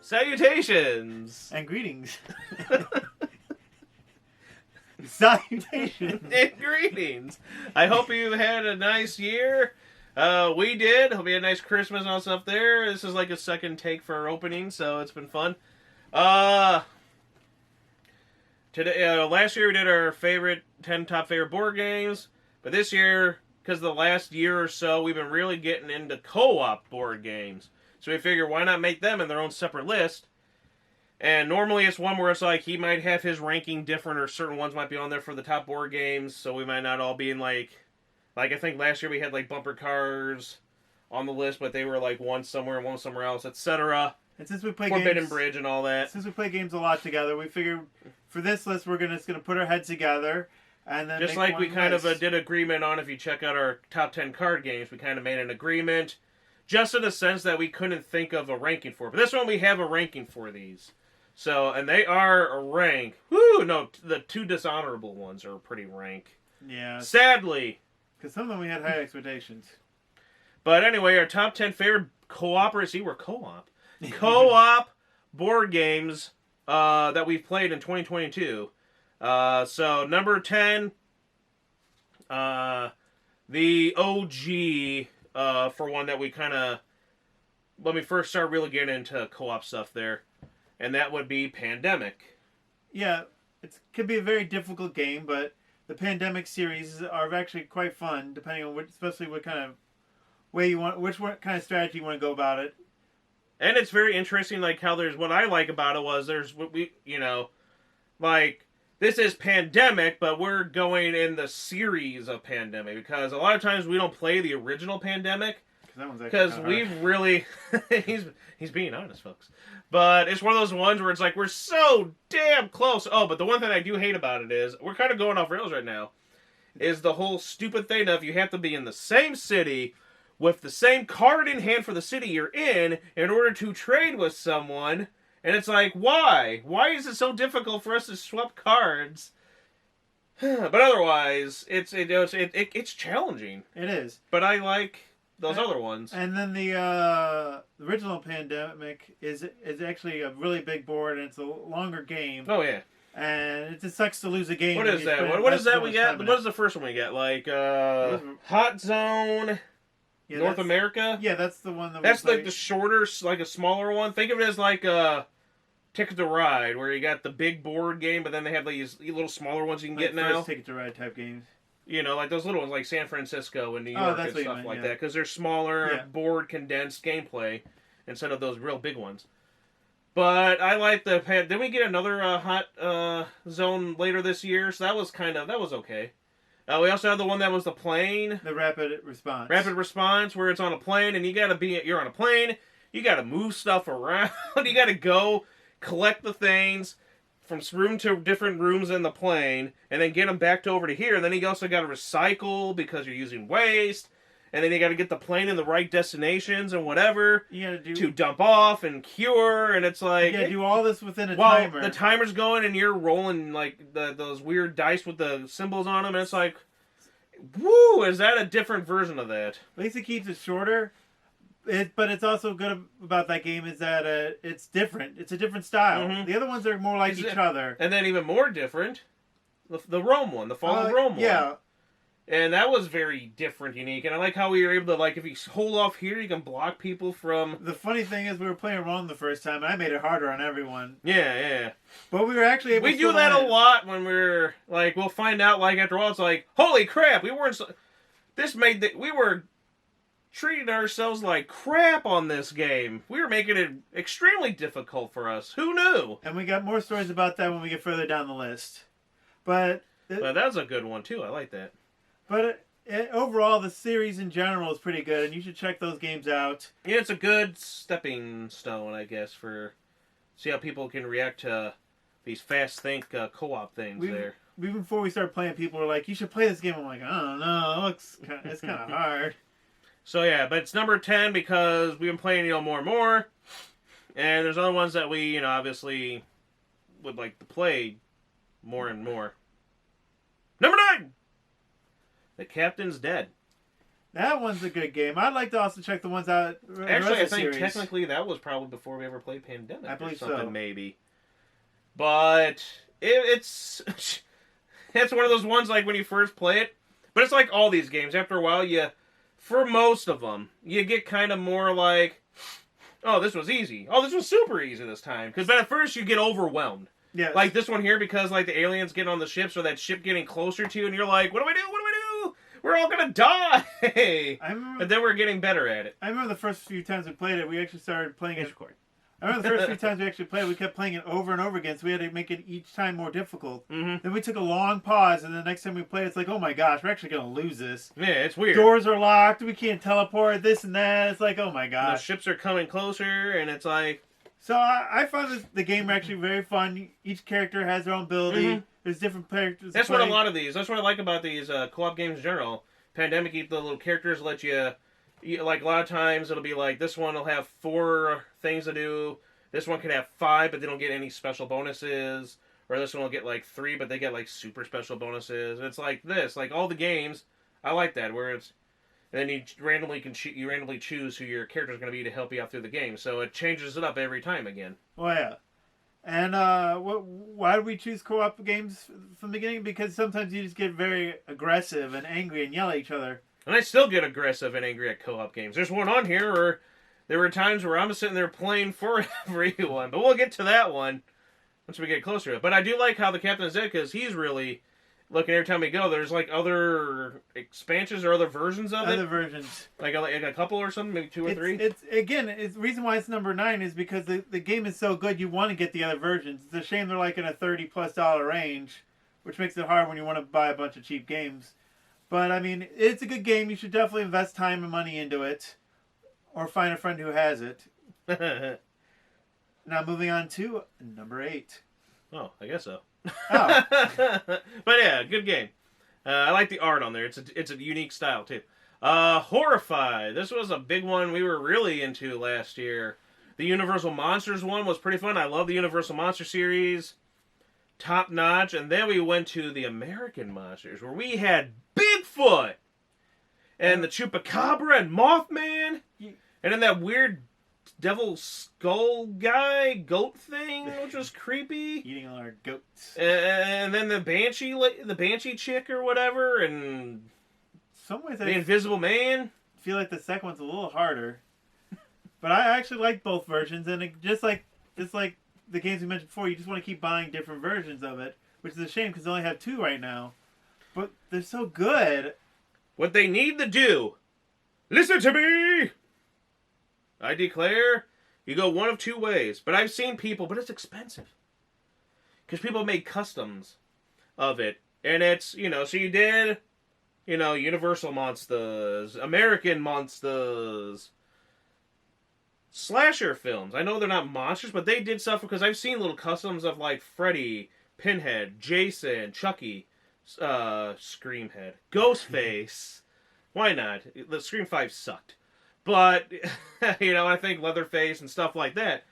Salutations! And greetings. Salutations. And greetings! I hope you had a nice year. We did. Hope you had a nice Christmas and all stuff there. This is like a second take for our opening, so it's been fun. Today, last year we did our favorite 10 top favorite board games, but this year, because the last year or so, we've been really getting into co-op board games. So we figure, why not make them in their own separate list? And normally it's one where it's like, he might have his ranking different, or certain ones might be on there for the top board games, so we might not all be in like I think last year we had like bumper cars on the list, but they were like one somewhere and one somewhere else, etc. And since we play Forbidden games, Bridge and all that. Since we play games a lot together, we figured for this list we're just gonna put our heads together and then just make like we one kind list. of did agreement on. If you check out our top 10 card games, we kind of made an agreement, just in the sense that we couldn't think of a ranking for it. But this one we have a ranking for these. So, and they are a rank. Woo! No, the two dishonorable ones are pretty rank. Yeah. Sadly. Because some of them we had high expectations. But anyway, our top 10 favorite cooperative. See, we're co-op. Co-op board games that we've played in 2022. So, number 10, the OG for one that we kind of... When we first started really getting into co-op stuff there. And that would be Pandemic. Yeah, it could be a very difficult game, but the Pandemic series are actually quite fun, depending on especially what kind of way you want, kind of strategy you want to go about it. And it's very interesting, like how what I like about it was like this is Pandemic, but we're going in the series of Pandemic, because a lot of times we don't play the original Pandemic. Because we've really... he's being honest, folks. But it's one of those ones where it's like, we're so damn close. Oh, but the one thing I do hate about it is, we're kind of going off rails right now, is the whole stupid thing of you have to be in the same city with the same card in hand for the city you're in order to trade with someone. And it's like, why? Why is it so difficult for us to swap cards? But otherwise, it's challenging. It is. But I like... those other ones. And then the original Pandemic is actually a really big board, and it's a longer game. Oh, yeah. And it just sucks to lose a game. What is that? What is that we got? What is the first one we got? Like, Hot Zone, North America? Yeah, that's the one that's like the shorter, like a smaller one. Think of it as like Ticket to Ride, where you got the big board game, but then they have these little smaller ones you can get now. Ticket to Ride type games. You know, like those little ones like San Francisco and New York and stuff like that. Because they're smaller, board, condensed gameplay instead of those real big ones. But I like the... Did we get another Hot Zone later this year? So that was okay. We also had the one that was the plane. The Rapid Response. Rapid Response, where it's on a plane and you're on a plane. You got to move stuff around. You got to go collect the things from room to different rooms in the plane, and then get them back over to here. And then you also got to recycle because you're using waste. And then you got to get the plane in the right destinations and whatever to dump off and cure. And it's like... You got to do all this within a timer. The timer's going and you're rolling like those weird dice with the symbols on them. And it's like, woo, is that a different version of that? At least it keeps it shorter. But it's also good about that game is that it's different. It's a different style. Mm-hmm. The other ones are more like each other. And then even more different, the Rome one, the Fall of Rome one. Yeah. And that was very different, unique. And I like how we were able to, like, if you hold off here, you can block people from... The funny thing is we were playing Rome the first time, and I made it harder on everyone. Yeah. But we were actually able to... We do that a lot when we're, like, we'll find out, like, after all, it's like, holy crap, we weren't... We were... treating ourselves like crap on this game. We were making it extremely difficult for us. Who knew? And we got more stories about that when we get further down the list. But that's a good one, too. I like that. But overall, the series in general is pretty good, and you should check those games out. Yeah, it's a good stepping stone, I guess, for... See how people can react to these fast think co-op things there. Even before we started playing, people were like, you should play this game. I'm like, I don't know. It's kind of hard. So yeah, but it's number 10 because we've been playing more and more. And there's other ones that we, obviously would like to play more and more. Number 9! The Captain's Dead. That one's a good game. I'd like to also check the ones out. Actually, I think technically that was probably before we ever played Pandemic. I believe or something, so. Maybe. But it's it's one of those ones like when you first play it. But it's like all these games. After a while, for most of them, you get kind of more like, oh, this was easy. Oh, this was super easy this time. Because at first you get overwhelmed. Yeah. Like this one here, because like the aliens getting on the ships or that ship getting closer to you, and you're like, what do I do? What do I do? We're all gonna die. And then we're getting better at it. I remember the first few times we played it, we actually started playing it. I remember the first few times we actually played it, we kept playing it over and over again, so we had to make it each time more difficult. Mm-hmm. Then we took a long pause, and the next time we played, it's like, oh my gosh, we're actually gonna lose this. Yeah, it's weird. Doors are locked, we can't teleport, this and that. It's like, oh my gosh. The ships are coming closer, and it's like. So I found the game actually very fun. Each character has their own ability. Mm-hmm. There's different characters. That's what a lot of these. That's what I like about these co-op games in general. Pandemic, the little characters let you. Like a lot of times, it'll be like this one will have 4 things to do. This one could have 5, but they don't get any special bonuses. Or this one will get like 3, but they get like super special bonuses. And it's like this, like all the games. I like that where it's. And then you randomly choose who your character is going to be to help you out through the game. So it changes it up every time again. Oh yeah. And why do we choose co-op games from the beginning? Because sometimes you just get very aggressive and angry and yell at each other. And I still get aggressive and angry at co-op games. There's one on here where there were times where I'm sitting there playing for everyone. But we'll get to that one once we get closer to it. But I do like how the captain is it, because he's really... Looking every time we go, there's like other expansions or other versions of it. Other versions. Like a couple or something, maybe 2 or 3. It's the reason why it's number 9 is because the game is so good you want to get the other versions. It's a shame they're like in a $30+ range, which makes it hard when you want to buy a bunch of cheap games. But I mean, it's a good game. You should definitely invest time and money into it, or find a friend who has it. Now moving on to number 8. Oh, I guess so. Oh. But yeah, good game. I like the art on there. It's a unique style too. Horrified. This was a big one we were really into last year. The Universal Monsters one was pretty fun. I love the Universal Monster series. Top notch. And then we went to the American Monsters where we had Bigfoot and the Chupacabra and Mothman. And then that weird devil skull guy, goat thing, which was creepy. Eating all our goats. And then the banshee chick or whatever, and some ways the Invisible Man. I feel like the second one's a little harder, but I actually like both versions. And just like the games we mentioned before, you just want to keep buying different versions of it, which is a shame because they only have 2 right now. But they're so good. What they need to do, listen to me. I declare, you go one of 2 ways. But I've seen people, but it's expensive. Because people make customs of it. And it's, so you did, Universal Monsters, American Monsters, slasher films. I know they're not monsters, but they did stuff because I've seen little customs of like Freddy, Pinhead, Jason, Chucky, Screamhead, Ghostface. Why not? The Scream 5 sucked. But, I think Leatherface and stuff like that.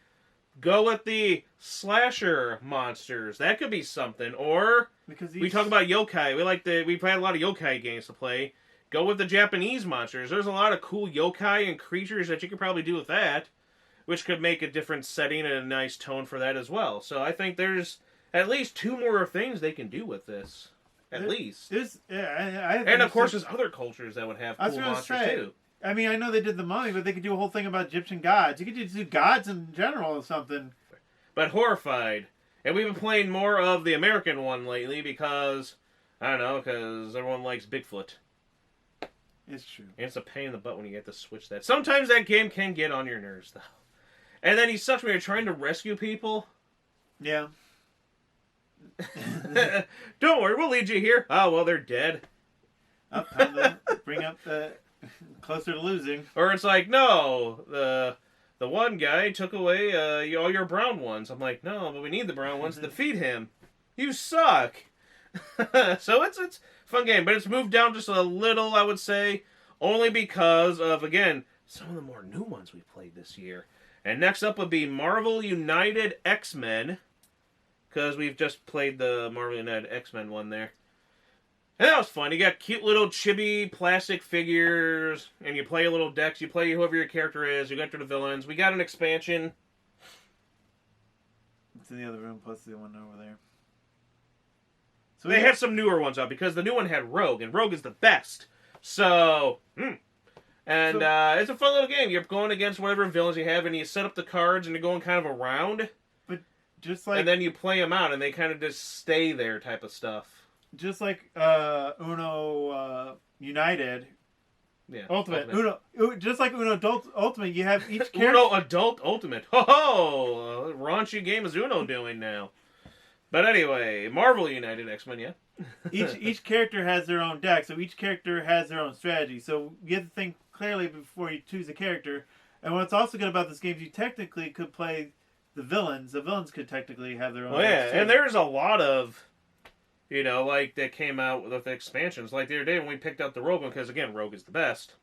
Go with the slasher monsters. That could be something. Or, we talk about yokai. We've had a lot of yokai games to play. Go with the Japanese monsters. There's a lot of cool yokai and creatures that you could probably do with that. Which could make a different setting and a nice tone for that as well. So I think there's at least 2 more things they can do with this. At least. And of course, there's other cultures that would have cool monsters too. I mean, I know they did the mummy, but they could do a whole thing about Egyptian gods. You could just do gods in general or something. But Horrified. And we've been playing more of the American one lately because, I don't know, because everyone likes Bigfoot. It's true. And it's a pain in the butt when you get to switch that. Sometimes that game can get on your nerves, though. And then he sucks when you're trying to rescue people. Yeah. Don't worry, we'll lead you here. Oh, well, they're dead. Time to bring up the... Closer to losing. Or it's like, no, the one guy took away all your brown ones. I'm like, no, but we need the brown ones to defeat him. You suck. So it's a fun game, but it's moved down just a little, I would say, only because of, again, some of the more new ones we played this year. And next up would be Marvel United X-Men, because we've just played the Marvel United X-Men one there. And that was fun. You got cute little chibi plastic figures, and you play little decks. You play whoever your character is. You got to the villains. We got an expansion. It's in the other room, plus the one over there. So they had some newer ones out because the new one had Rogue, and Rogue is the best. So, it's a fun little game. You're going against whatever villains you have, and you set up the cards, and you're going kind of around. But just like, and then you play them out, and they kind of just stay there, type of stuff. Just like Uno United. Yeah, Ultimate. Uno, just like Uno Adult Ultimate, you have each character. Uno Adult Ultimate. Ho! Raunchy game is Uno doing now. But anyway, Marvel United X-Men, yeah. each character has their own deck, so each character has their own strategy. So you have to think clearly before you choose a character. And what's also good about this game is you technically could play the villains. The villains could technically have their own decks too. And there's a lot of, like, that came out with the expansions. Like the other day when we picked up the Rogue one, because, again, Rogue is the best.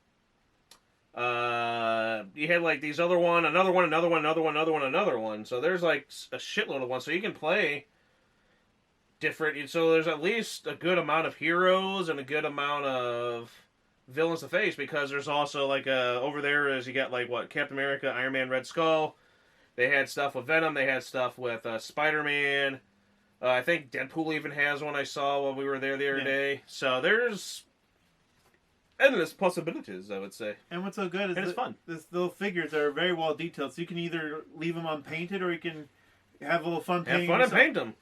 You had, like, these another one. So there's, like, a shitload of ones. So you can play different. So there's at least a good amount of heroes and a good amount of villains to face, because there's also, like, over there is you got, like, Captain America, Iron Man, Red Skull. They had stuff with Venom. They had stuff with Spider-Man. I think Deadpool even has one I saw when we were there the other day. So there's endless possibilities, I would say. And what's so good is it's fun. These little figures are very well detailed. So you can either leave them unpainted or you can have a little fun painting. Have fun and paint them.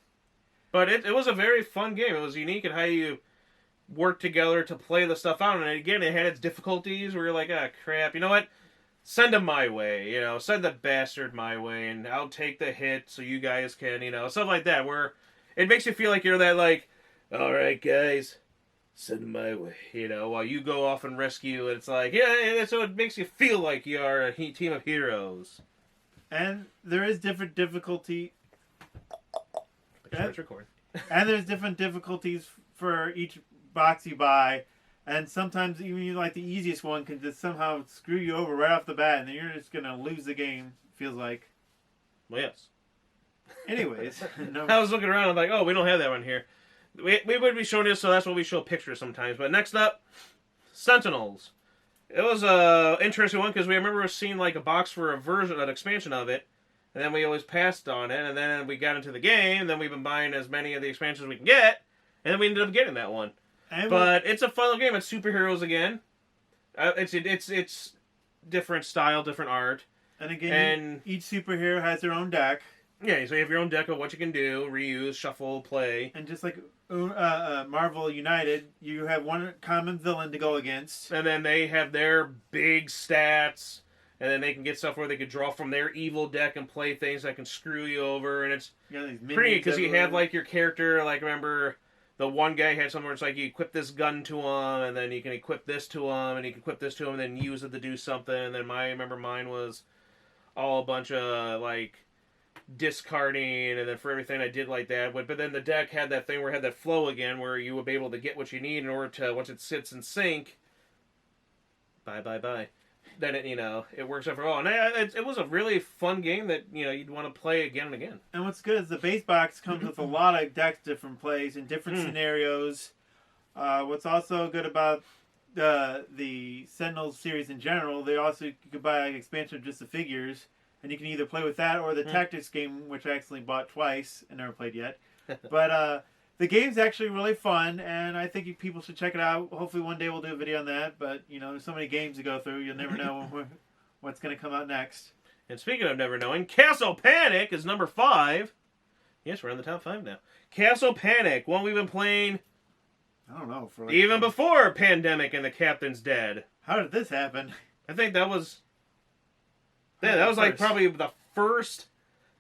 But it was a very fun game. It was unique in how you work together to play the stuff out. And again, it had its difficulties where you're like, crap, you know what? Send them my way, send the bastard my way, and I'll take the hit so you guys can, stuff like that, where it makes you feel like you're that, like, all right, guys, send them my way, while you go off and rescue, and it's like, so it makes you feel like you are a team of heroes. And there is different difficulty. It's recording. And there's different difficulties for each box you buy. And sometimes even like the easiest one can just somehow screw you over right off the bat, and then you're just going to lose the game, feels like. Well, yes. Anyways. I was looking around, I'm like, we don't have that one here. We would be showing this, so that's why we show pictures sometimes. But next up, Sentinels. It was an interesting one, because we remember seeing like a box for an expansion of it, and then we always passed on it, and then we got into the game, and then we've been buying as many of the expansions we can get, and then we ended up getting that one. But it's a fun little game. It's superheroes again. It's different style, different art. And again, each superhero has their own deck. Yeah, so you have your own deck of what you can do, reuse, shuffle, play. And just like Marvel United, you have one common villain to go against. And then they have their big stats, and then they can get stuff where they could draw from their evil deck and play things that can screw you over. And it's pretty, because you have like your character, like remember... The one guy had somewhere it's like you equip this gun to him, and then you can equip this to him, and you can equip this to him, and then use it to do something. And then I remember mine was all a bunch of like discarding, and then for everything I did like that. But then the deck had that thing where it had that flow again, where you would be able to get what you need in order to, once it sits in sync, bye. Then it works out for all. And it was a really fun game that you'd want to play again and again. And what's good is the base box comes with a lot of decks, different plays and different scenarios. What's also good about the Sentinels series in general, you could buy an expansion of just the figures, and you can either play with that or the tactics game, which I actually bought twice and never played yet. But the game's actually really fun, and I think people should check it out. Hopefully one day we'll do a video on that, but, there's so many games to go through, you'll never know what's going to come out next. And speaking of never knowing, Castle Panic is number 5. Yes, we're in the top 5 now. Castle Panic, one we've been playing... I don't know. Even before Pandemic and the Captain's Dead. How did this happen? I think that was... Yeah, that was like probably the first...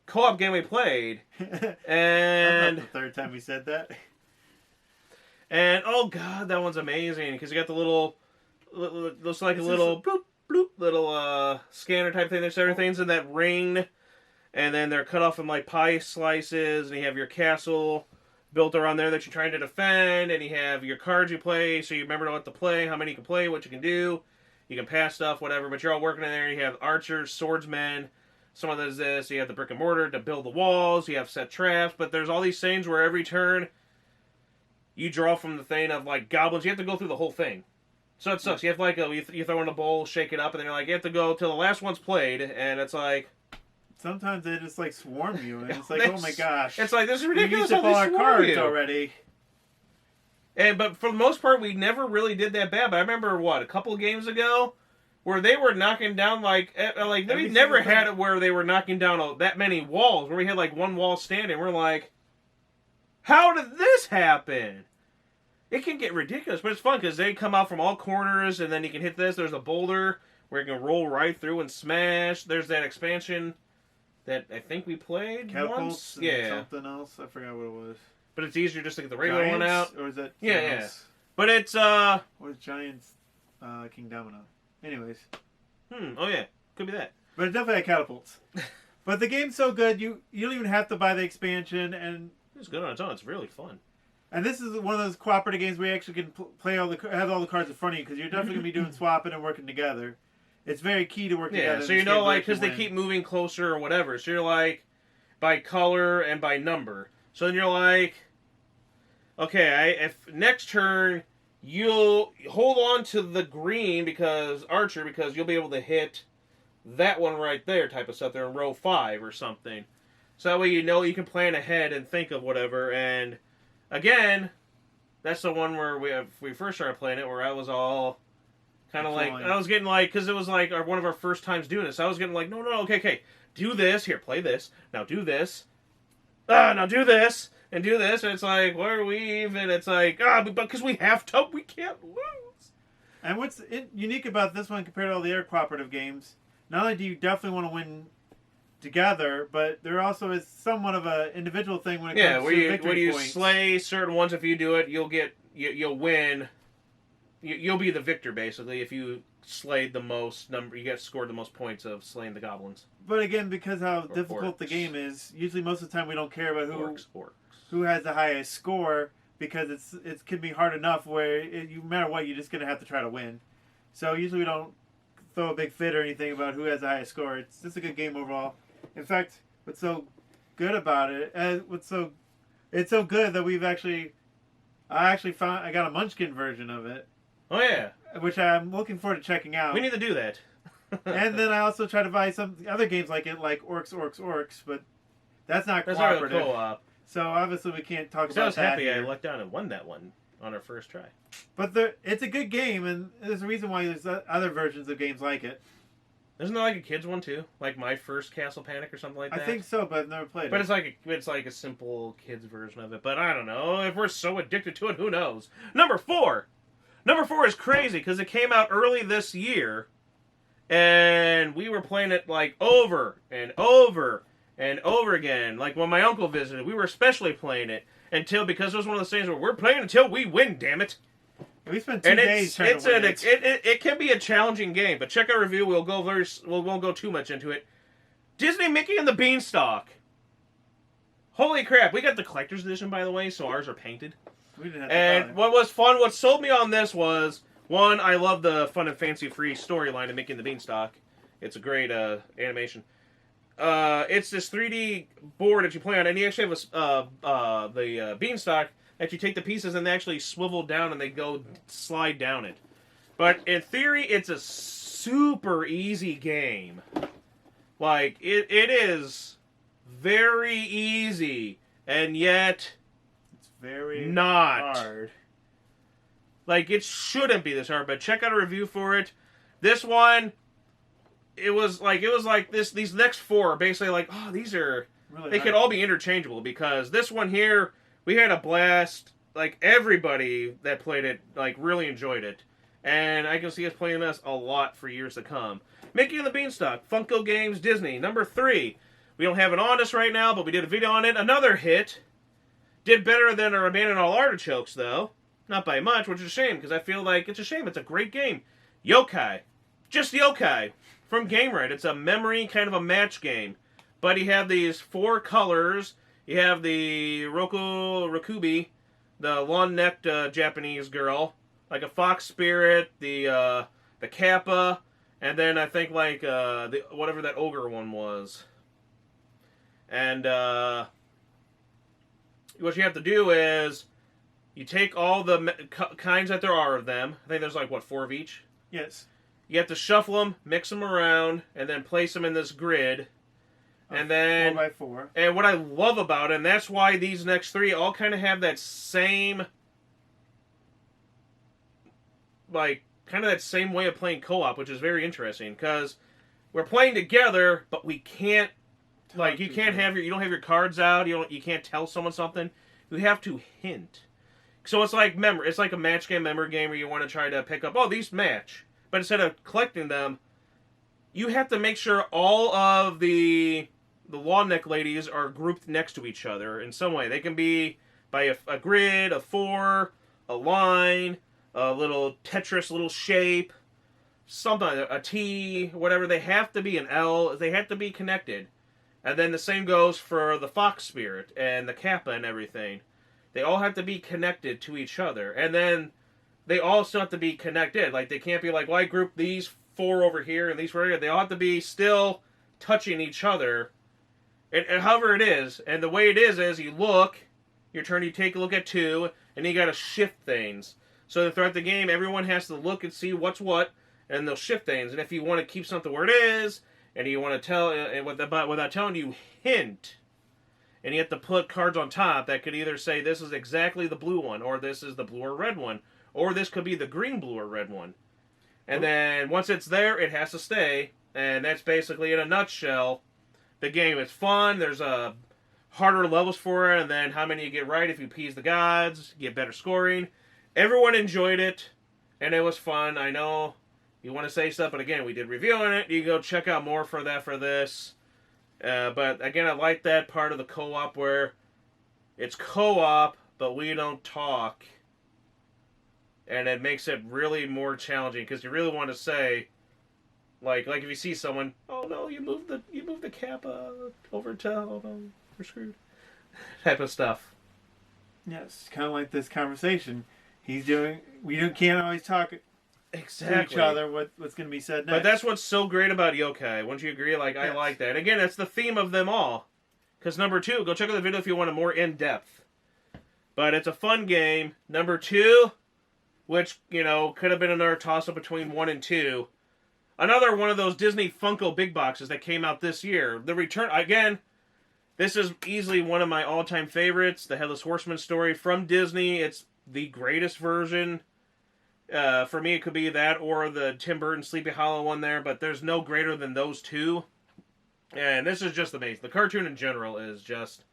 co-op game we played, and that's not the third time we said that. And oh god, that one's amazing because you got the little, looks like a little bloop bloop little scanner type thing. There's everything's in that ring, and then they're cut off in like pie slices, and you have your castle built around there that you're trying to defend, and you have your cards you play, so you remember what to play, how many you can play, what you can do. You can pass stuff, whatever, but you're all working in there. You have archers, swordsmen. Some of those you have the brick and mortar to build the walls, you have set traps, but there's all these things where every turn you draw from the thing of like goblins. You have to go through the whole thing. So it sucks. You have to like you throw in a bowl, shake it up, and then you're like you have to go till the last one's played, and it's like sometimes they just like swarm you, and it's like, oh my gosh, it's like this is ridiculous. We used up all our cards already. But for the most part, we never really did that bad. But I remember a couple of games ago, where they were knocking down like we never had it where they were knocking down that many walls. Where we had like one wall standing. We're like, how did this happen? It can get ridiculous, but it's fun because they come out from all corners, and then you can hit this. There's a boulder where you can roll right through and smash. There's that expansion that I think we played once. Yeah, something else. I forgot what it was. But it's easier just to get the regular one out. Or is that yeah. But it's Or is Giants King Domino? Anyways. Oh yeah. Could be that. But it definitely had catapults. But the game's so good you don't even have to buy the expansion, and it's good on its own. It's really fun. And this is one of those cooperative games where you actually can play have all the cards in front of you, because you're definitely going to be doing swapping and working together. It's very key to work together. Yeah, so you know, like, because they keep moving closer or whatever. So you're like, by color and by number. So then you're like, okay, if next turn you'll hold on to the green because you'll be able to hit that one right there type of stuff there in row 5 or something. So that way you know you can plan ahead and think of whatever. And again, that's the one where we first started playing it, where I was all kind of like, I was getting like, because it was like one of our first times doing this. So I was getting like, no, okay, do this, here, play this, now do this, now do this, and do this, and it's like, where are we even? It's like, because we have to, we can't lose. And what's unique about this one compared to all the other cooperative games, not only do you definitely want to win together, but there also is somewhat of an individual thing when it comes to victory points. When you slay certain ones, if you do it, you'll win. You'll be the victor, basically, if you slayed the most number. You scored the most points of slaying the goblins. But again, because how difficult the game is, usually most of the time we don't care about who has the highest score, because it can be hard enough where no matter what, you're just going to have to try to win. So usually we don't throw a big fit or anything about who has the highest score. It's just a good game overall. In fact, what's so good about it, it's so good that I got a Munchkin version of it. Oh yeah, which I'm looking forward to checking out. We need to do that. And then I also try to buy some other games like Orcs, but that's not cooperative. That's not co-op. So obviously we can't talk about that. I was happy I lucked out and won that one on our first try. But it's a good game, and there's a reason why there's other versions of games like it. Isn't there like a kids one too? Like My First Castle Panic or something like that? I think so, but I've never played it. But it's like a simple kids version of it. But I don't know. If we're so addicted to it, who knows? Number 4 is crazy because it came out early this year, and we were playing it like over and over and over again. Like when my uncle visited, we were especially playing it because it was one of those things where we're playing until we win. Damn it! We spent 2 days trying to win it. It can be a challenging game, but check our review. We won't go too much into it. Disney Mickey and the Beanstalk. Holy crap! We got the collector's edition, by the way, so ours are painted. We didn't have to and what was fun, what sold me on this was, one, I love the fun and fancy-free storyline of Mickey and the Beanstalk. It's a great animation. It's this 3D board that you play on, and you actually have the Beanstalk that you take the pieces and they actually swivel down and they slide down it. But in theory, it's a super easy game. Like, it is very easy, and yet it's very not hard. Like, it shouldn't be this hard, but check out a review for it. This one, it was like this. These next 4 are basically like, these are really they could all be interchangeable, because this one here, we had a blast. Like, everybody that played it, like, really enjoyed it. And I can see us playing this a lot for years to come. Mickey and the Beanstalk, Funko Games, Disney. Number 3. We don't have it on us right now, but we did a video on it. Another hit. Did better than our Abandon All Artichokes, though. Not by much, which is a shame, because I feel like it's a shame. It's a great game. Yokai. Just Yokai. From Game Right. It's a memory, kind of a match game. But you have these 4 colors. You have the Rakubi, the long-necked Japanese girl, like a fox spirit, the Kappa, and then I think like whatever that ogre one was. And what you have to do is You take all the kinds that there are of them. I think there's like, what, 4 of each? Yes. You have to shuffle them, mix them around, and then place them in this grid. And then 4x4. And what I love about it, and that's why these next 3 all kind of have that same, like, kind of that same way of playing co-op, which is very interesting, because we're playing together, but we can't, like, you don't have your cards out, you can't tell someone something. You have to hint. So it's like a match game, memory game, where you want to try to pick up, oh, these match. But instead of collecting them, you have to make sure all of the law neck ladies are grouped next to each other in some way. They can be by a grid, a 4, a line, a little Tetris little shape, something, a T, whatever. They have to be an L. They have to be connected. And then the same goes for the fox spirit and the kappa and everything. They all have to be connected to each other. And then they all still have to be connected. Like, they can't be like, well, I group these 4 over here and these 4 over here. They all have to be still touching each other. And however it is, and the way it is you look, your turn, you take a look at 2, and you gotta shift things. So that throughout the game, everyone has to look and see what's what, and they'll shift things. And if you want to keep something where it is, and you want to tell, without telling you, hint. And you have to put cards on top that could either say this is exactly the blue one, or this is the blue or red one, or this could be the green, blue, or red one. And then once it's there, it has to stay, and that's basically in a nutshell the game. It's fun. There's harder levels for it, and then how many you get right if you appease the gods, you get better scoring. Everyone enjoyed it, and it was fun. I know you want to say stuff, but again, we did review on it. You can go check out more for that for this. But again, I like that part of the co-op where it's co-op, but we don't talk. And it makes it really more challenging, because you really want to say, like if you see someone, oh no, you moved the kappa over to, oh no, we're screwed, type of stuff. Yes, kind of like this conversation. We can't always talk exactly to each other what's going to be said next. But that's what's so great about Yokai. Wouldn't you agree? Like, yes. I like that. And again, that's the theme of them all. Because number 2, go check out the video if you want a more in-depth. But it's a fun game. Number 2, which, could have been another toss-up between 1 and 2. Another one of those Disney Funko big boxes that came out this year. The return, again, this is easily one of my all-time favorites. The Headless Horseman story from Disney. It's the greatest version. For me, it could be that or the Tim Burton Sleepy Hollow one there, but there's no greater than those 2. And this is just amazing. The cartoon in general is just...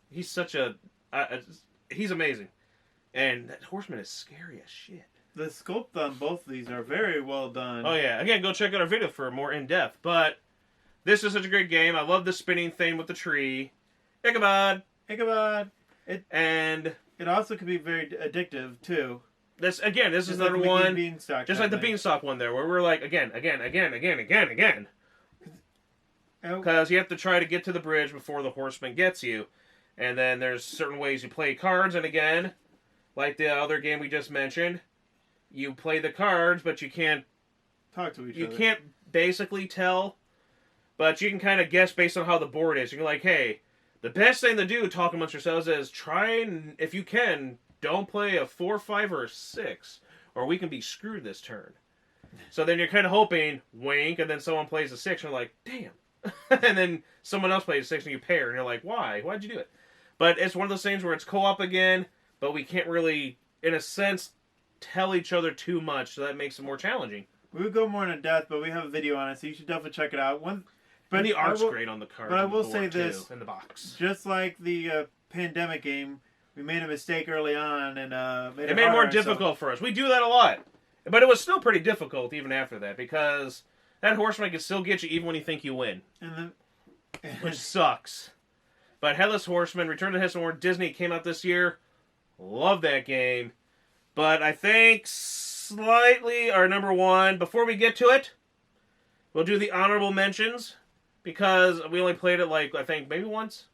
He's amazing. And that horseman is scary as shit. The sculpt on both of these are very well done. Oh yeah, again, go check out our video for more in-depth. But this is such a great game. I love the spinning thing with the tree. Ichabod! And it also can be very addictive, too. This is another one, just like the Beanstalk one there, where we're like, again. Because you have to try to get to the bridge before the horseman gets you. And then there's certain ways you play cards, and again, like the other game we just mentioned, you play the cards, but you can't talk to each other. You can't basically tell, but you can kind of guess based on how the board is. You're like, hey, the best thing to do, talk amongst yourselves, is try and, if you can, don't play a 4, 5, or a 6, or we can be screwed this turn. So then you're kind of hoping, wink, and then someone plays a 6, and you're like, damn. And then someone else plays a 6, and you pair, and you're like, why? Why'd you do it? But it's one of those things where it's co-op again, but we can't really, in a sense, tell each other too much, so that makes it more challenging. We would go more into depth, but we have a video on it, so you should definitely check it out. But the art's great on the card. But I will say this, in the box. Just like the pandemic game, we made a mistake early on and made it made it more difficult for us. We do that a lot. But it was still pretty difficult even after that, because that horseman can still get you even when you think you win. Which sucks. But Headless Horseman, Return to the Headless Horseman, Disney came out this year. Love that game. But I think slightly our number 1, before we get to it, we'll do the honorable mentions, because we only played it I think maybe once.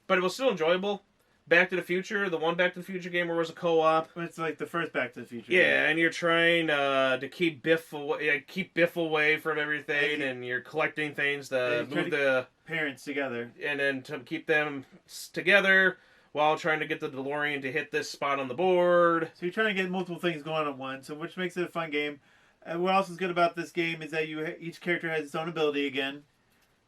But it was still enjoyable. Back to the Future, the one Back to the Future game where it was a co-op. It's like the first Back to the Future game. Yeah, and you're trying to keep Biff away from everything, and you're collecting things to move the parents together. And then to keep them together, while trying to get the DeLorean to hit this spot on the board. So you're trying to get multiple things going at once, so which makes it a fun game. And what else is good about this game is that each character has its own ability again.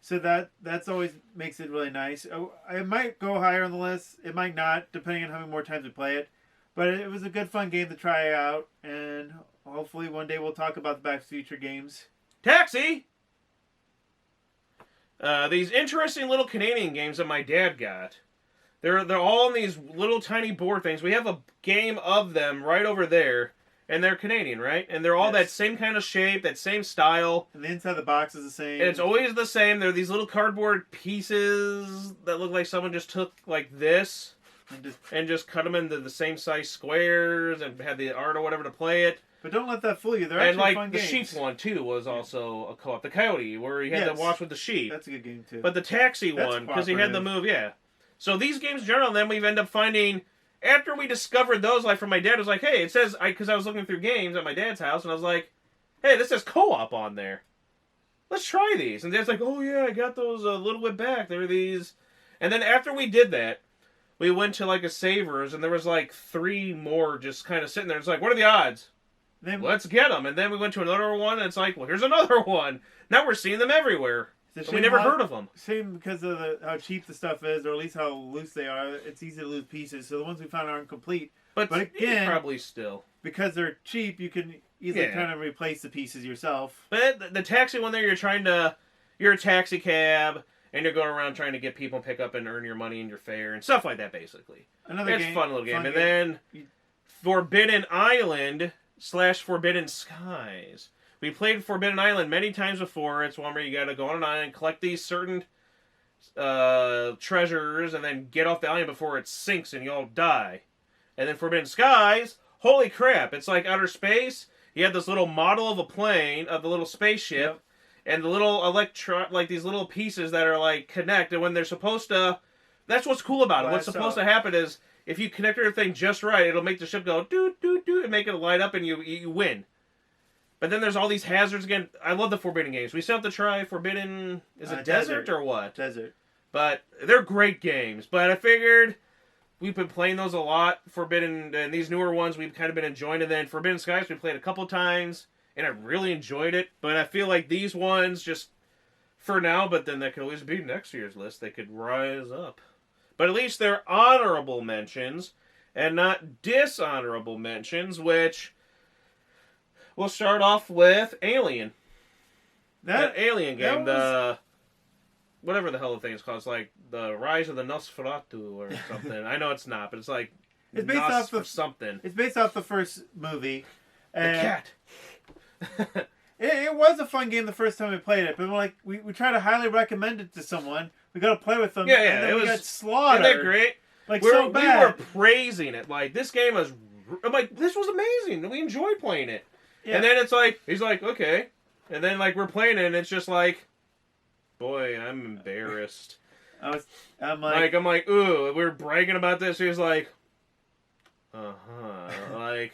So that's always makes it really nice. It might go higher on the list. It might not, depending on how many more times we play it. But it was a good, fun game to try out. And hopefully one day we'll talk about the Back to the Future games. Taxi! These interesting little Canadian games that my dad got. They're all on these little tiny board things. We have a game of them right over there. And they're Canadian, right? And they're all that same kind of shape, that same style. And the inside of the box is the same. And it's always the same. They're these little cardboard pieces that look like someone just took like this and just cut them into the same size squares and had the art or whatever to play it. But don't let that fool you. They're actually fun games. And the sheep one, too, was also a co-op. The Coyote, where you had to watch with the sheep. That's a good game, too. But the Taxi one, because he had the move, So these games in general, then we've ended up finding... After we discovered those, like from my dad, it was like, hey, it says, because I was looking through games at my dad's house, and I was like, hey, this says co-op on there. Let's try these. And Dad's like, oh yeah, I got those a little bit back. There were these. And then after we did that, we went to like a Savers, and there was like 3 more just kind of sitting there. It's like, what are the odds? Let's get them. And then we went to another one, and it's like, well, here's another one. Now we're seeing them everywhere. We never heard of them. Same because of how cheap the stuff is, or at least how loose they are. It's easy to lose pieces. So the ones we found aren't complete. But again, probably still because they're cheap, you can easily kind of replace the pieces yourself. But the Taxi one there, you're a taxi cab, and you're going around trying to get people to pick up and earn your money and your fare and stuff like that. Basically, it's a fun little game. And then Forbidden Island / Forbidden Skies. We played Forbidden Island many times before. It's one where you got to go on an island, collect these certain treasures, and then get off the island before it sinks and you all die. And then Forbidden Skies, holy crap! It's like outer space. You have this little model of a plane, of the little spaceship, and the little like these little pieces that are like connected when they're supposed to. That's what's cool about it. What's supposed to happen is if you connect everything just right, it'll make the ship go doo doo doo and make it light up, and you win. But then there's all these hazards again. I love the Forbidden games. We still have to try Forbidden... Is it Desert or what? Desert. But they're great games. But I figured we've been playing those a lot. Forbidden... And these newer ones we've kind of been enjoying. And then Forbidden Skies we played a couple times. And I really enjoyed it. But I feel like these ones just... For now, but then that could always be next year's list. They could rise up. But at least they're honorable mentions. And not dishonorable mentions, which... We'll start off with Alien. That Alien game, whatever the hell the thing is called. It's like the Rise of the Nosferatu or something. I know it's not, but it's like it's based off something. It's based off the first movie. And the cat. it was a fun game the first time we played it, but we try to highly recommend it to someone. We got to play with them. Yeah, and then we got slaughtered. Isn't that great? So bad. We were praising it. Like this game was. I'm like, this was amazing. We enjoyed playing it. Yeah. And then it's like, he's like, okay. And then, like, we're playing it, and it's just like, boy, I'm embarrassed. I'm like, ooh, we're bragging about this. He was like, like.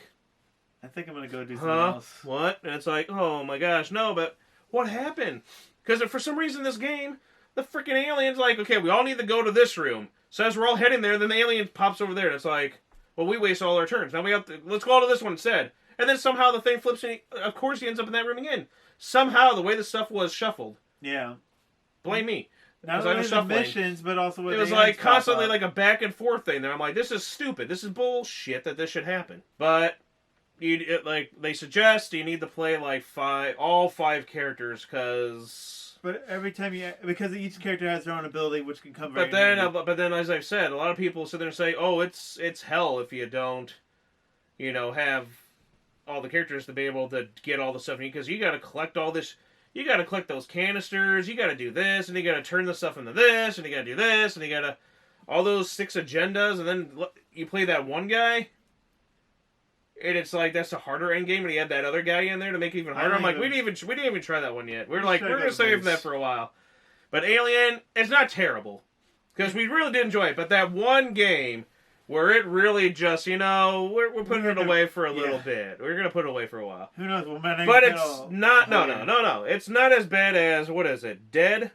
I think I'm going to go do something else. What? And it's like, oh my gosh, no, but what happened? Because for some reason, this game, the freaking alien's like, okay, we all need to go to this room. So as we're all heading there, then the alien pops over there, and it's like, well, we waste all our turns. Now we have to, let's go to this one instead. And then somehow the thing flips, and of course he ends up in that room again. Somehow, the way the stuff was shuffled. Yeah. Blame me. Not only the missions, but also with it was like constantly like a back and forth thing there. I'm like, this is stupid. This is bullshit that this should happen. But they suggest you need to play like all 5 characters because. But every time because each character has their own ability, which can come very. But then, as I've said, a lot of people sit there and say, oh, it's hell if you don't, have all the characters to be able to get all the stuff because you got to collect all this. You got to collect those canisters. You got to do this, and you got to turn the stuff into this, and you got to do this, and you got to all those 6 agendas, and then you play that one guy, and it's like that's a harder end game, and he had that other guy in there to make it even harder. I'm like, we didn't even try that one yet. We're gonna save that for a while. But Alien, it's not terrible because we really did enjoy it. But that one game. Where it really just, we're putting it away for a little bit. We're going to put it away for a while. Who knows? But it's not, no. It's not as bad as, what is it? Dead?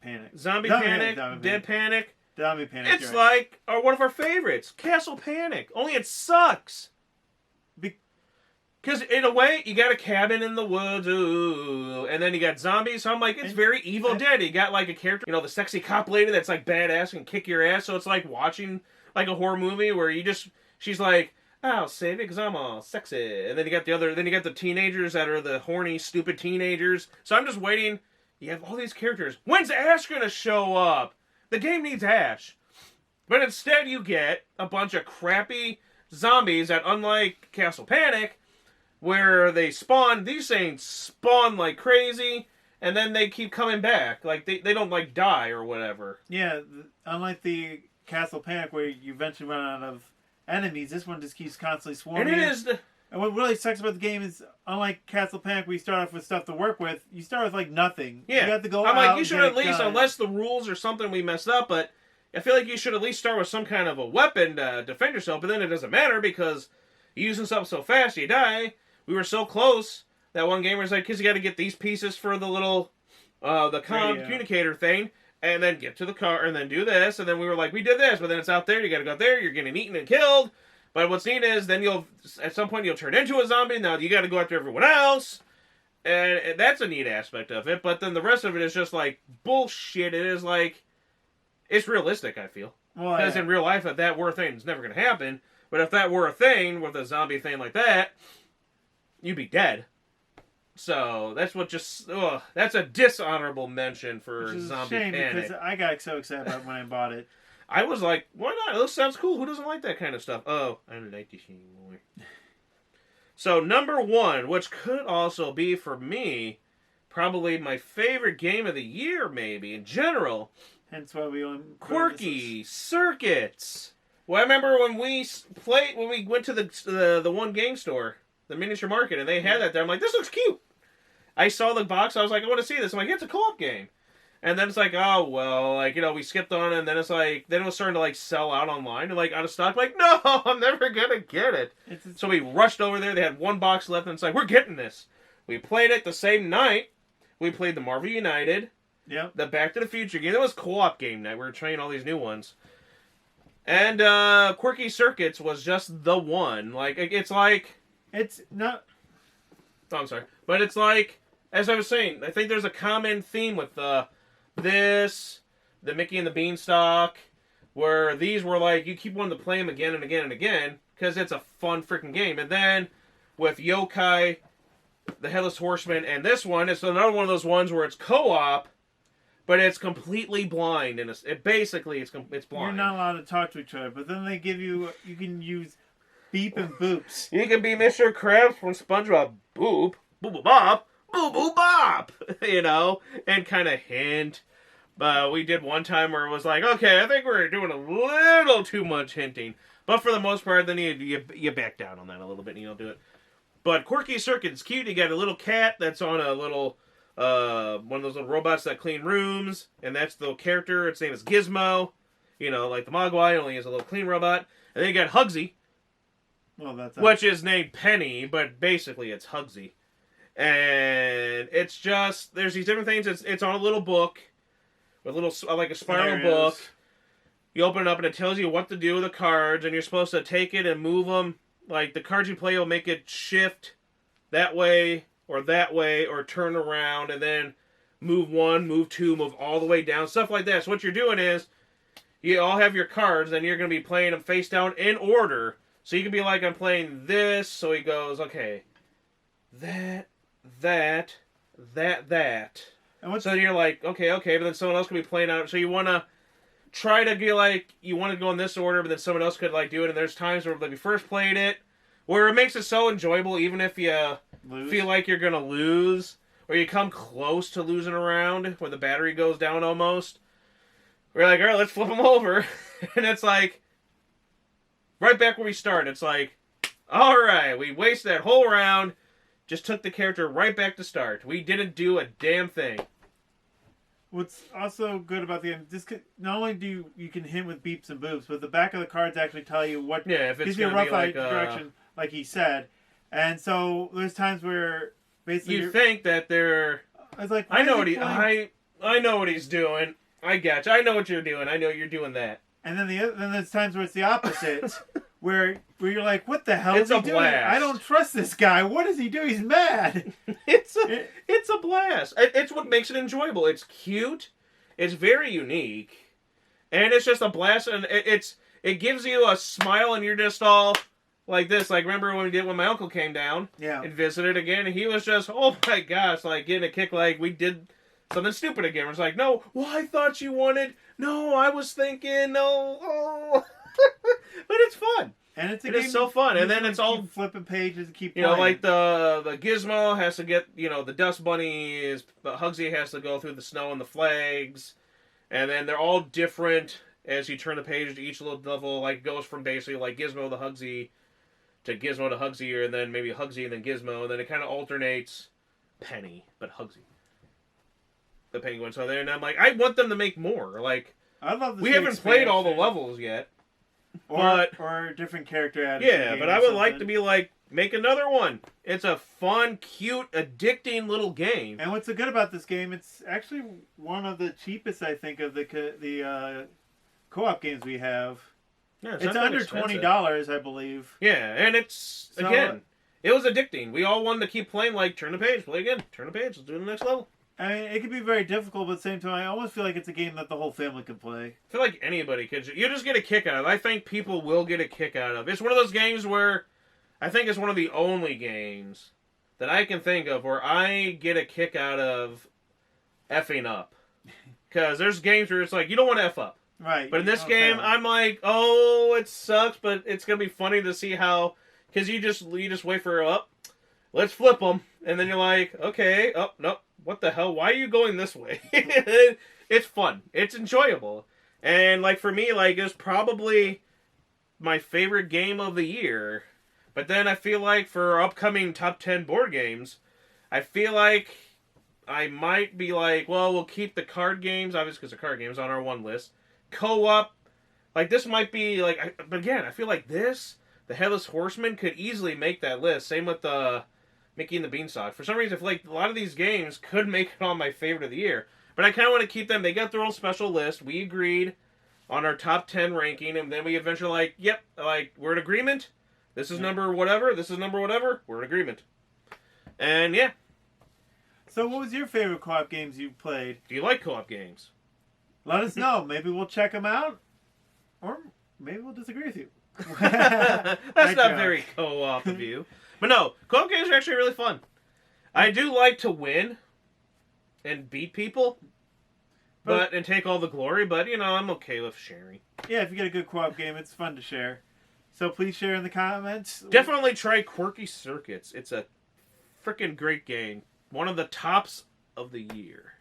Panic. Zombie Panic? Dead Panic? Zombie Panic. It's like one of our favorites, Castle Panic. Only it sucks. Because in a way, you got a cabin in the woods, ooh, and then you got zombies. So I'm like, it's very Evil Dead. You got like a character, the sexy cop lady that's like badass and kick your ass. So it's like watching like a horror movie where she's like, I'll save it because I'm all sexy. And then you got the teenagers that are the horny, stupid teenagers. So I'm just waiting. You have all these characters. When's Ash gonna show up? The game needs Ash. But instead you get a bunch of crappy zombies that, unlike Castle Panic, where they spawn, these things spawn like crazy, and then they keep coming back. Like, they don't, like, die or whatever. Yeah, unlike the Castle Panic, where you eventually run out of enemies, this one just keeps constantly swarming. And it is And what really sucks about the game is, unlike Castle Panic, where you start off with stuff to work with, you start with, like, nothing. Yeah. You have to go I'm out like, you should at least, done. unless the rules or something we messed up, but I feel like you should at least start with some kind of a weapon to defend yourself, but then it doesn't matter, because you're using something so fast, you die. We were so close that one gamer was like, kids, you got to get these pieces for the little, communicator thing, and then get to the car, and then do this, and then we were like, we did this, but then it's out there, you got to go out there, you're getting eaten and killed, but what's neat is, then at some point, you'll turn into a zombie, now you got to go after everyone else, and that's a neat aspect of it, but then the rest of it is just like, bullshit, it is like, it's realistic, I feel, because in real life, if that were a thing, it's never going to happen, but if that were a thing, with a zombie thing like that, you'd be dead. So that's that's a dishonorable mention for Which is Zombie a shame Panic. Because I got so excited about when I bought it. I was like, why not? This sounds cool. Who doesn't like that kind of stuff? Oh, I don't like this anymore. So number 1, which could also be for me, probably my favorite game of the year, maybe in general. Hence why we own Quirky Circuits. Well, I remember when we went to the one game store, the miniature market, and they had that there. I'm like, this looks cute. I saw the box. I was like, I want to see this. I'm like, it's a co-op game. And then it's like, oh, well, like, we skipped on it, and then it's like, then it was starting to, like, sell out online and, like, out of stock. Like, no, I'm never going to get it. So we rushed over there. They had one box left, and it's like, we're getting this. We played it the same night. We played the Marvel United. Yep. The Back to the Future game. That was co-op game night. We were trying all these new ones. And Quirky Circuits was just the one. Like, it's like... It's not... Oh, I'm sorry. But it's like, as I was saying, I think there's a common theme with this, the Mickey and the Beanstalk, where these were like, you keep wanting to play them again and again and again, because it's a fun freaking game. And then, with Yokai, the Headless Horseman, and this one, it's another one of those ones where it's co-op, but it's completely blind, and it's blind. You're not allowed to talk to each other, but then they give you can use beep and boops. You can be Mr. Krabs from SpongeBob. Boop, boop, boop, bop, boop, boop, bop. And kind of hint. But we did one time where it was like, okay, I think we're doing a little too much hinting. But for the most part, then you back down on that a little bit and you don't do it. But Quirky Circuits is cute. You got a little cat that's on a little, one of those little robots that clean rooms. And that's the character. Its name is Gizmo. Like the Mogwai, only is a little clean robot. And then you got Hugsy. Well, which is named Penny, but basically it's Hugsy. And it's just, there's these different things. It's on a little book, with like a spiral book. You open it up and it tells you what to do with the cards, and you're supposed to take it and move them. Like, the cards you play will make it shift that way, or turn around, and then move 1, move 2, move all the way down, stuff like that. So what you're doing is, you all have your cards, and you're going to be playing them face down in order. So you can be like, I'm playing this, so he goes, okay, that. And so you're like, okay, but then someone else could be playing out. So you want to try to be like, you want to go in this order, but then someone else could like do it. And there's times where like we first played it, where it makes it so enjoyable, even if you feel like you're going to lose, or you come close to losing a round, where the battery goes down almost. We're like, all right, let's flip them over. And it's like, right back where we started. It's like, all right, we wasted that whole round, just took the character right back to start. We didn't do a damn thing. What's also good about the game, not only do you can hint with beeps and boops, but the back of the cards actually tell you what if it's gives you a rough direction, like he said. And so there's times where basically you think that they're. I was like, I know what he's doing. I got you. I know what you're doing. I know you're doing that. And then then there's times where it's the opposite, where you're like, what the hell is he doing? I don't trust this guy. What does he do? He's mad. It's a blast. It's what makes it enjoyable. It's cute. It's very unique, and it's just a blast. And it gives you a smile, and you're just all like this. Like, remember when we did when my uncle came down and visited again, and he was just, oh my gosh, like getting a kick, like we did something stupid again. It's like, no, well, I thought you wanted. No, I was thinking, no. Oh. But it's fun. And it is so fun. And then it's all flipping pages and keep playing. You know, like the Gizmo has to get, you know, the Dust Bunny is, but Hugsy has to go through the snow and the flags. And then they're all different as you turn the page to each little level. Like, goes from basically like Gizmo to Hugsy to Gizmo to Hugsy, and then maybe Hugsy and then Gizmo. And then it kind of alternates Penny, but Hugsy. The Penguin. So then I'm like, I want them to make more. Like, I love this. We haven't played all the levels yet. Or a different character added. Yeah, but I would like to be like, make another one. It's a fun, cute, addicting little game. And what's so good about this game, it's actually one of the cheapest, I think, of the co-op games we have. Yeah, it's under $20, I believe. Yeah, and it's, again, it was addicting. We all wanted to keep playing, like, turn the page, play again, turn the page, let's do the next level. I mean, it can be very difficult, but at the same time, I almost feel like it's a game that the whole family can play. I feel like anybody could. You just get a kick out of it. I think people will get a kick out of it. It's one of those games where I think it's one of the only games that I can think of where I get a kick out of effing up. Because there's games where it's like, you don't want to F up. Right. But in this game, I'm like, oh, it sucks, but it's going to be funny to see how... Because you just wait for, let's flip them. And then you're like, okay, nope. What the hell? Why are you going this way? It's fun. It's enjoyable. And, like, for me, like, it's probably my favorite game of the year. But then I feel like for upcoming top 10 board games, I feel like I might be like, well, we'll keep the card games, obviously because the card games on our one list. Co-op, like, this might be, like, but again, I feel like this, the Headless Horseman, could easily make that list. Same with the Mickey and the Beanstalk. For some reason, I feel like a lot of these games could make it on my favorite of the year. But I kind of want to keep them. They got their own special list. We agreed on our top 10 ranking, and then we eventually like, yep, like, we're in agreement. This is number whatever. This is number whatever. We're in agreement. And, yeah. So what was your favorite co-op games you played? Do you like co-op games? Let us know. Maybe we'll check them out. Or maybe we'll disagree with you. That's not very co-op of you. But no, co-op games are actually really fun. I do like to win and beat people, and take all the glory, but, you know, I'm okay with sharing. Yeah, if you get a good co-op game, it's fun to share. So please share in the comments. Definitely try Quirky Circuits. It's a freaking great game. One of the tops of the year.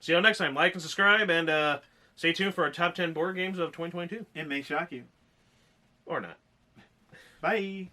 See you next time. Like and subscribe, and stay tuned for our top 10 board games of 2022. It may shock you. Or not. Bye.